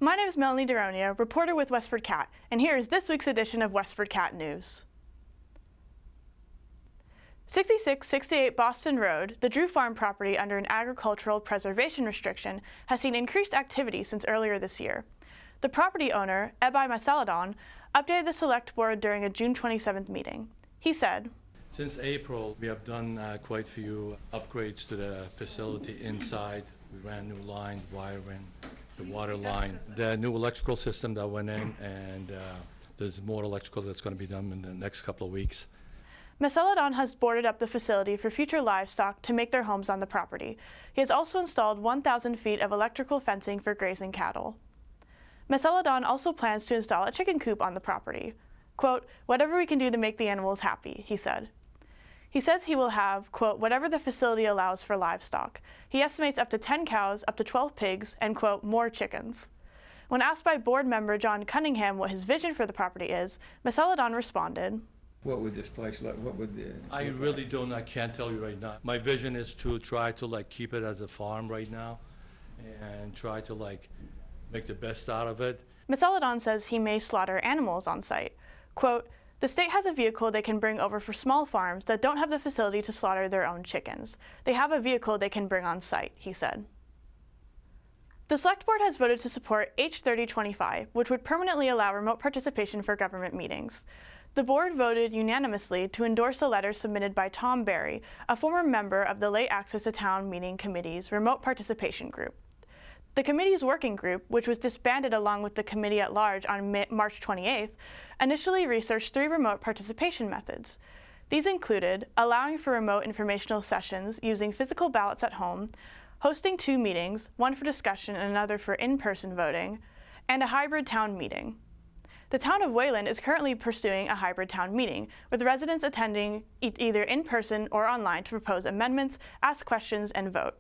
My name is Melanie Deronia, reporter with WestfordCAT, and here is this week's edition of WestfordCAT News. 6668 Boston Road, the Drew Farm property under an agricultural preservation restriction, has seen increased activity since earlier this year. The property owner, Ebai Masaladon, updated the select board during a June 27th meeting. He said, "Since April, we have done quite a few upgrades to the facility inside. We ran new line, wiring, the water line, the new electrical system that went in, and there's more electrical that's going to be done in the next couple of weeks." Masaladon has boarded up the facility for future livestock to make their homes on the property. He has also installed 1,000 feet of electrical fencing for grazing cattle. Masaladon also plans to install a chicken coop on the property. Quote, "Whatever we can do to make the animals happy," he said. He says he will have, quote, "whatever the facility allows for livestock." He estimates up to 10 cows, up to 12 pigs, and, quote, "more chickens." When asked by board member John Cunningham what his vision for the property is, Masaladon responded, "What would this place look? What would the?" I really don't. I can't tell you right now. My vision is to try to keep it as a farm right now, and try to make the best out of it. Masaladon says he may slaughter animals on site. Quote, "The state has a vehicle they can bring over for small farms that don't have the facility to slaughter their own chickens. They have a vehicle they can bring on site," he said. The Select Board has voted to support H 3025, which would permanently allow remote participation for government meetings. The board voted unanimously to endorse a letter submitted by Tom Berry, a former member of the Late Access to Town Meeting Committee's remote participation group. The committee's working group, which was disbanded along with the committee at large on March 28th, initially researched 3 remote participation methods. These included allowing for remote informational sessions using physical ballots at home, hosting 2 meetings, one for discussion and another for in-person voting, and a hybrid town meeting. The town of Wayland is currently pursuing a hybrid town meeting, with residents attending either in person or online to propose amendments, ask questions, and vote.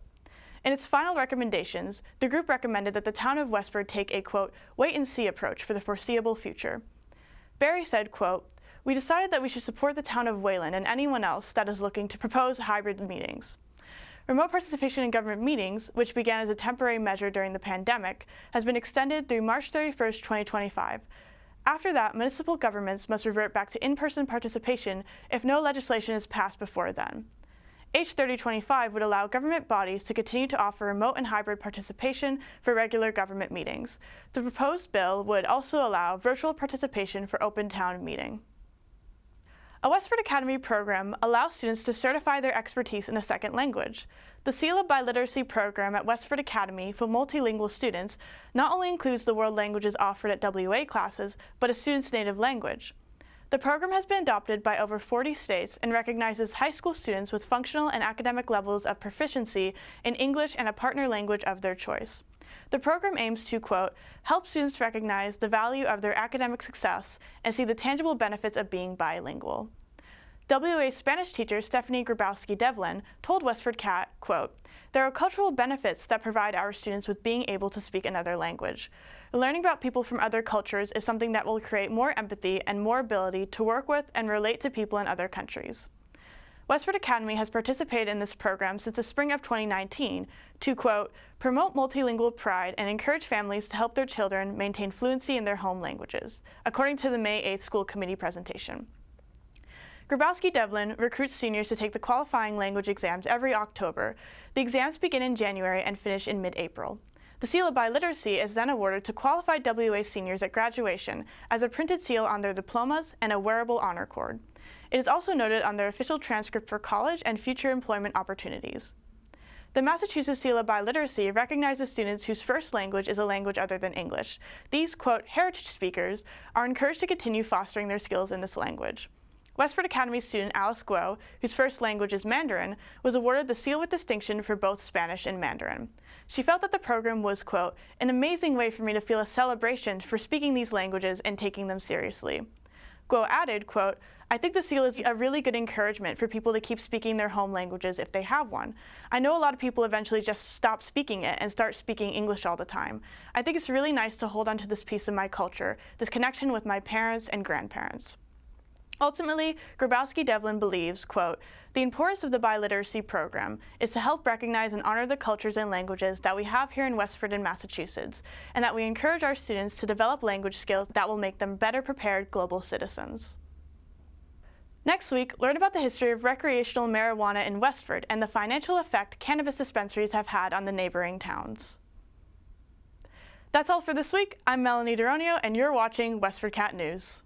In its final recommendations, the group recommended that the town of Westford take a, quote, "wait-and-see approach for the foreseeable future." Barry said, quote, "We decided that we should support the town of Wayland and anyone else that is looking to propose hybrid meetings." Remote participation in government meetings, which began as a temporary measure during the pandemic, has been extended through March 31st, 2025. After that, municipal governments must revert back to in-person participation if no legislation is passed before then. H 3025 would allow government bodies to continue to offer remote and hybrid participation for regular government meetings. The proposed bill would also allow virtual participation for open town meeting. A Westford Academy program allows students to certify their expertise in a second language. The Seal of Biliteracy program at Westford Academy for multilingual students not only includes the world languages offered at WA classes, but a student's native language. The program has been adopted by over 40 states and recognizes high school students with functional and academic levels of proficiency in English and a partner language of their choice. The program aims to, quote, "help students recognize the value of their academic success and see the tangible benefits of being bilingual." WA Spanish teacher Stephanie Grabowski-Devlin told WestfordCAT, quote, "There are cultural benefits that provide our students with being able to speak another language. Learning about people from other cultures is something that will create more empathy and more ability to work with and relate to people in other countries." Westford Academy has participated in this program since the spring of 2019 to, quote, "promote multilingual pride and encourage families to help their children maintain fluency in their home languages," according to the May 8th school committee presentation. Grabowski-Devlin recruits seniors to take the qualifying language exams every October. The exams begin in January and finish in mid-April. The Seal of Biliteracy is then awarded to qualified WA seniors at graduation as a printed seal on their diplomas and a wearable honor cord. It is also noted on their official transcript for college and future employment opportunities. The Massachusetts Seal of Biliteracy recognizes students whose first language is a language other than English. These, quote, "heritage speakers" are encouraged to continue fostering their skills in this language. Westford Academy student Alice Guo, whose first language is Mandarin, was awarded the Seal with Distinction for both Spanish and Mandarin. She felt that the program was, quote, "an amazing way for me to feel a celebration for speaking these languages and taking them seriously." Guo added, quote, "I think the Seal is a really good encouragement for people to keep speaking their home languages if they have one. I know a lot of people eventually just stop speaking it and start speaking English all the time. I think it's really nice to hold on to this piece of my culture, this connection with my parents and grandparents." Ultimately, Grabowski-Devlin believes, quote, "The importance of the biliteracy program is to help recognize and honor the cultures and languages that we have here in Westford and Massachusetts, and that we encourage our students to develop language skills that will make them better prepared global citizens." Next week, learn about the history of recreational marijuana in Westford and the financial effect cannabis dispensaries have had on the neighboring towns. That's all for this week. I'm Melanie Duronio, and you're watching WestfordCAT News.